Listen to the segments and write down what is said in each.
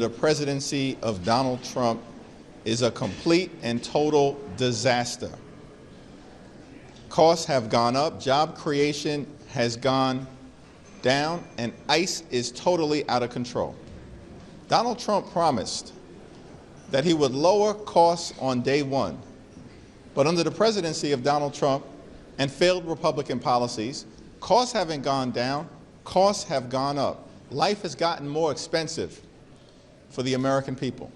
The presidency of Donald Trump is a complete and total disaster. Costs have gone up, job creation has gone down, and ICE is totally out of control. Donald Trump promised that he would lower costs on day one, but under the presidency of Donald Trump and failed Republican policies, costs haven't gone down, costs have gone up. Life has gotten more expensive for the American people.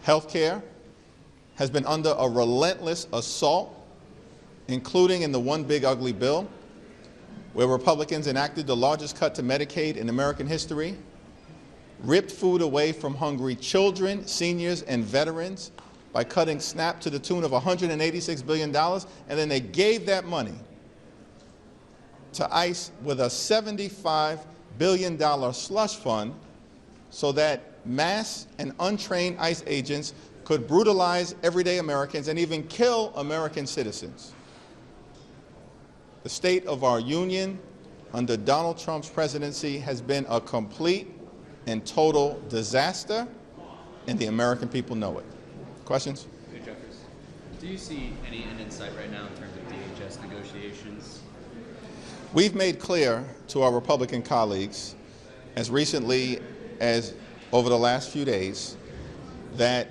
Healthcare has been under a relentless assault, including in the one big ugly bill, where Republicans enacted the largest cut to Medicaid in American history, ripped food away from hungry children, seniors, and veterans by cutting SNAP to the tune of $186 billion, and then they gave that money to ICE with a $75 billion slush fund so that mass and untrained ICE agents could brutalize everyday Americans and even kill American citizens. The state of our union under Donald Trump's presidency has been a complete and total disaster, and the American people know it. Questions? Leader Jeffries, do you see any end in sight right now in terms of DHS negotiations? We've made clear to our Republican colleagues as recently as over the last few days that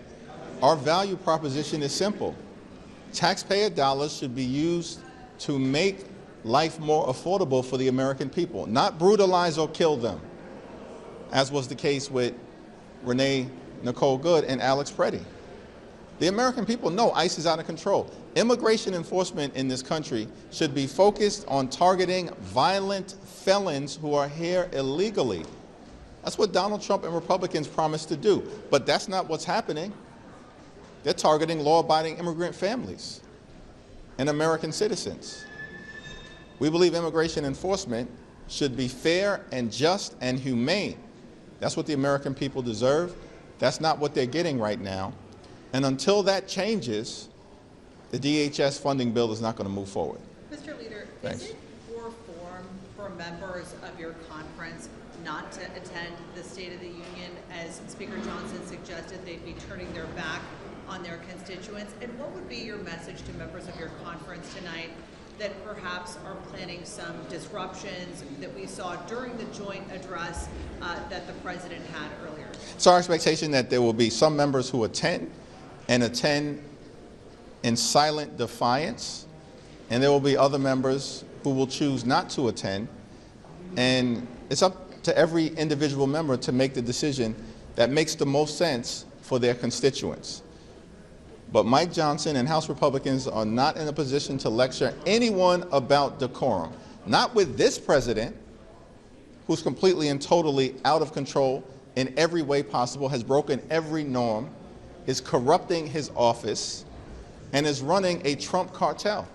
our value proposition is simple. Taxpayer dollars should be used to make life more affordable for the American people, not brutalize or kill them, as was the case with Renee Nicole Good and Alex Preddy. The American people know ICE is out of control. Immigration enforcement in this country should be focused on targeting violent felons who are here illegally. That's what Donald Trump and Republicans promised to do, but that's not what's happening. They're targeting law-abiding immigrant families and American citizens. We believe immigration enforcement should be fair and just and humane. That's what the American people deserve. That's not what they're getting right now. And until that changes, the DHS funding bill is not going to move forward. Mr. Leader, Thanks. is it poor form for members of your conference not to attend the State of the Union? As Speaker Johnson suggested, they'd be turning their back on their constituents. And what would be your message to members of your conference tonight that perhaps are planning some disruptions that we saw during the joint address that the President had earlier? It's our expectation that there will be some members who attend and attend in silent defiance, and there will be other members who will choose not to attend. And it's up to every individual member to make the decision that makes the most sense for their constituents. But Mike Johnson and House Republicans are not in a position to lecture anyone about decorum. Not with this president, who's completely and totally out of control in every way possible, has broken every norm, is corrupting his office, and is running a Trump cartel.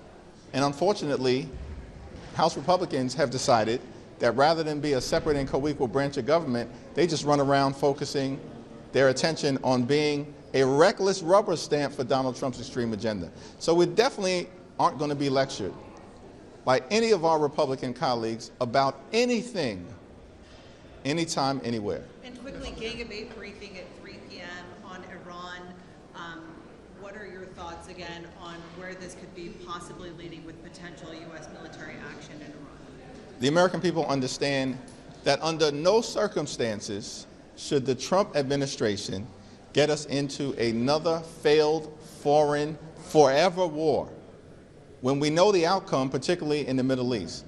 And unfortunately, House Republicans have decided that rather than be a separate and co-equal branch of government, they just run around focusing their attention on being a reckless rubber stamp for Donald Trump's extreme agenda. So we definitely aren't going to be lectured by any of our Republican colleagues about anything, anytime, anywhere. And quickly, Gang of Eight briefing at 3 p.m. on Iran. What are your thoughts again on where this could be possibly leading with potential U.S. military action in Iran? The American people understand that under no circumstances should the Trump administration get us into another failed foreign forever war when we know the outcome, particularly in the Middle East.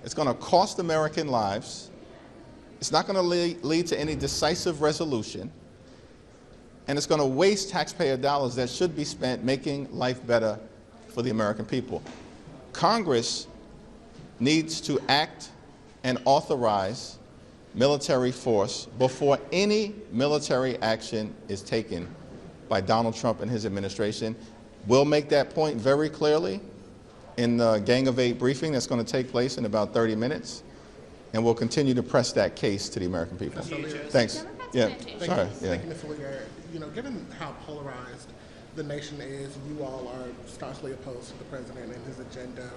It's going to cost American lives. It's not going to lead to any decisive resolution. And it's going to waste taxpayer dollars that should be spent making life better for the American people. Congress needs to act and authorize military force before any military action is taken by Donald Trump and his administration. We'll make that point very clearly in the Gang of Eight briefing that's going to take place in about 30 minutes, and we'll continue to press that case to the American people. Thanks. Yeah. Sorry. Yeah. Thank you, Mr. Leader. You know, given how polarized the nation is. You all are staunchly opposed to the president and his agenda.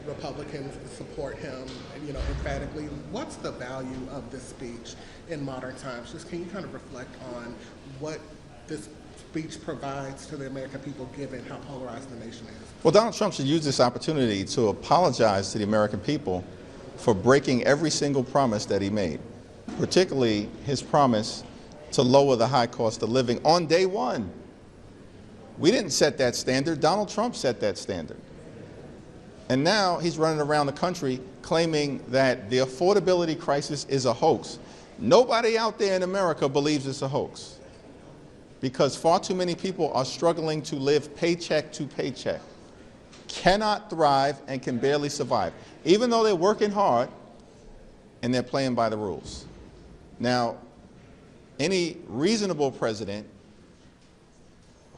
Republicans support him, emphatically. What's the value of this speech in modern times? Just can you kind of reflect on what this speech provides to the American people, given how polarized the nation is? Well, Donald Trump should use this opportunity to apologize to the American people for breaking every single promise that he made, particularly his promise to lower the high cost of living on day one. We didn't set that standard. Donald Trump set that standard. And now he's running around the country claiming that the affordability crisis is a hoax. Nobody out there in America believes it's a hoax, because far too many people are struggling to live paycheck to paycheck, cannot thrive, and can barely survive, even though they're working hard and they're playing by the rules. Now, any reasonable president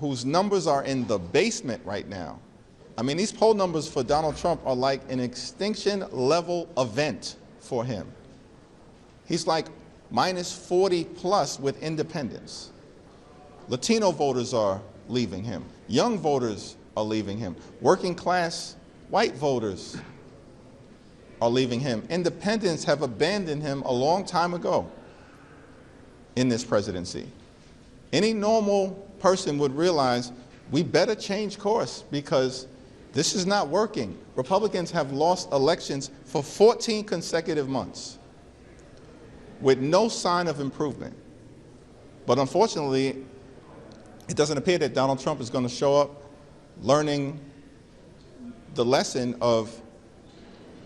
whose numbers are in the basement right now, I mean, these poll numbers for Donald Trump are like an extinction level event for him. He's like minus 40 plus with independents. Latino voters are leaving him. Young voters are leaving him. Working class white voters are leaving him. Independents have abandoned him a long time ago in this presidency. Any normal person would realize we better change course, because this is not working. Republicans have lost elections for 14 consecutive months with no sign of improvement. But unfortunately, it doesn't appear that Donald Trump is going to show up learning the lesson of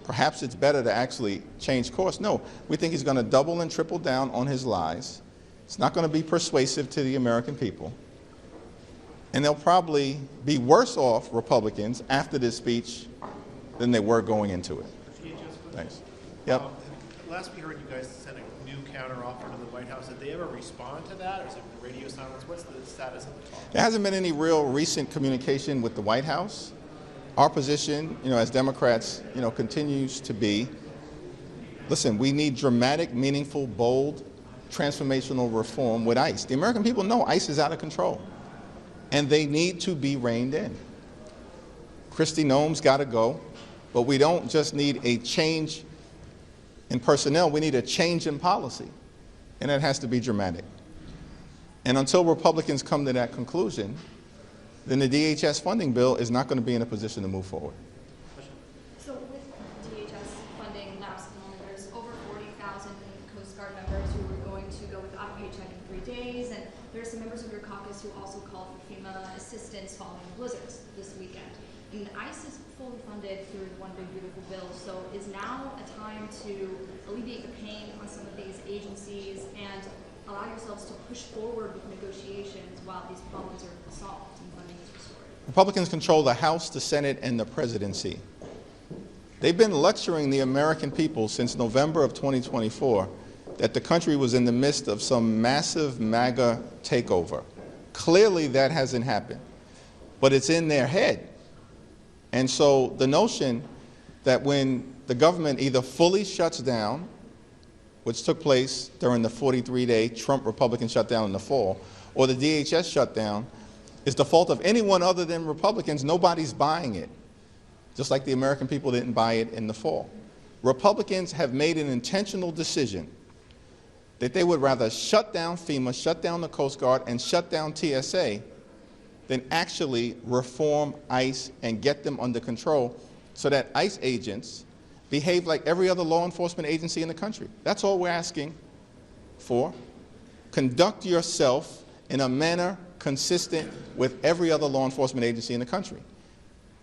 perhaps it's better to actually change course. No, we think he's going to double and triple down on his lies. It's not going to be persuasive to the American people. And they'll probably be worse off, Republicans, after this speech than they were going into it. Thanks. Yep. Last we heard, you guys sent a new counteroffer to the White House. Did they ever respond to that, or is it radio silence? What's the status of the talk? There hasn't been any real recent communication with the White House. Our position, as Democrats, continues to be, listen, we need dramatic, meaningful, bold, transformational reform with ICE. The American people know ICE is out of control, and they need to be reined in. Kristi Noem's got to go, but we don't just need a change in personnel, we need a change in policy, and that has to be dramatic. And until Republicans come to that conclusion, then the DHS funding bill is not going to be in a position to move forward. So with DHS funding last month, there's over 40,000 Coast Guard members who are going to go without a paycheck in 3 days, and there's some members of your caucus who also called for FEMA assistance following the blizzards this weekend. And ICE is fully funded through the One Big Beautiful Bill, so is now a time to alleviate the pain on some of these agencies and allow yourselves to push forward with negotiations while these problems are solved and funding is restored? Republicans control the House, the Senate, and the presidency. They've been lecturing the American people since November of 2024 that the country was in the midst of some massive MAGA takeover. Clearly that hasn't happened, but it's in their head. And so the notion that when the government either fully shuts down, which took place during the 43-day Trump Republican shutdown in the fall, or the DHS shutdown, is the fault of anyone other than Republicans, nobody's buying it. Just like the American people didn't buy it in the fall. Republicans have made an intentional decision that they would rather shut down FEMA, shut down the Coast Guard, and shut down TSA than actually reform ICE and get them under control so that ICE agents behave like every other law enforcement agency in the country. That's all we're asking for. Conduct yourself in a manner consistent with every other law enforcement agency in the country.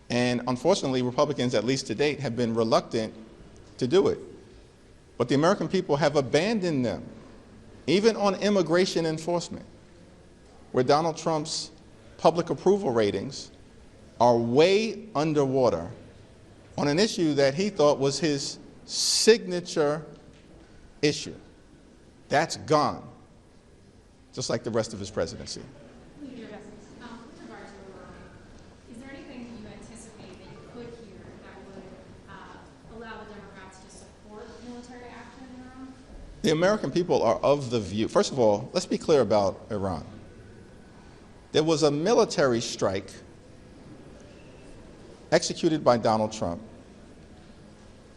And unfortunately, Republicans, at least to date, have been reluctant to do it. But the American people have abandoned them, even on immigration enforcement, where Donald Trump's public approval ratings are way underwater on an issue that he thought was his signature issue. That's gone, just like the rest of his presidency. Leader Justice, with regard to Iran, is there anything you anticipate that you could hear that would allow the Democrats to support military action in Iran? The American people are of the view, first of all, let's be clear about Iran. There was a military strike executed by Donald Trump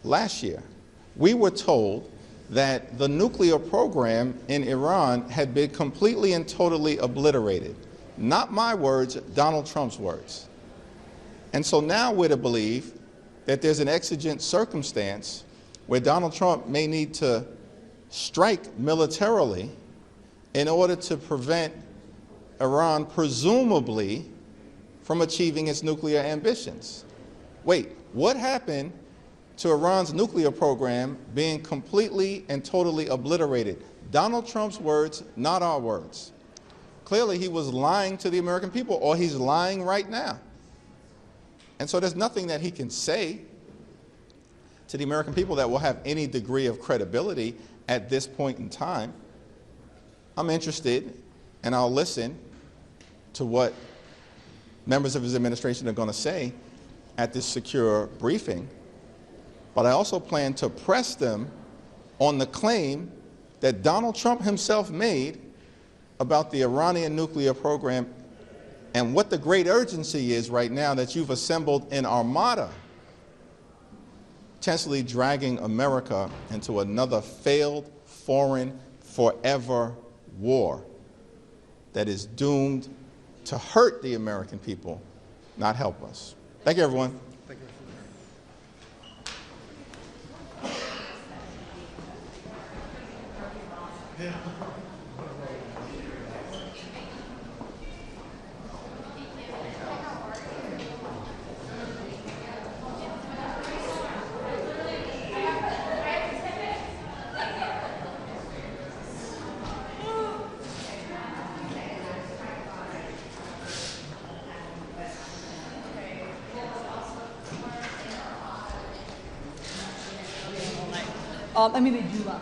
last year. We were told that the nuclear program in Iran had been completely and totally obliterated. Not my words, Donald Trump's words. And so now we're to believe that there's an exigent circumstance where Donald Trump may need to strike militarily in order to prevent Iran, presumably, from achieving its nuclear ambitions. Wait, what happened to Iran's nuclear program being completely and totally obliterated? Donald Trump's words, not our words. Clearly, he was lying to the American people, or he's lying right now. And so there's nothing that he can say to the American people that will have any degree of credibility at this point in time. I'm interested, and I'll listen to what members of his administration are going to say at this secure briefing. But I also plan to press them on the claim that Donald Trump himself made about the Iranian nuclear program and what the great urgency is right now that you've assembled an armada, potentially dragging America into another failed, foreign, forever war that is doomed to hurt the American people, not help us. Thank you, everyone. Thank you, Mr. Mayor. I mean, they do that.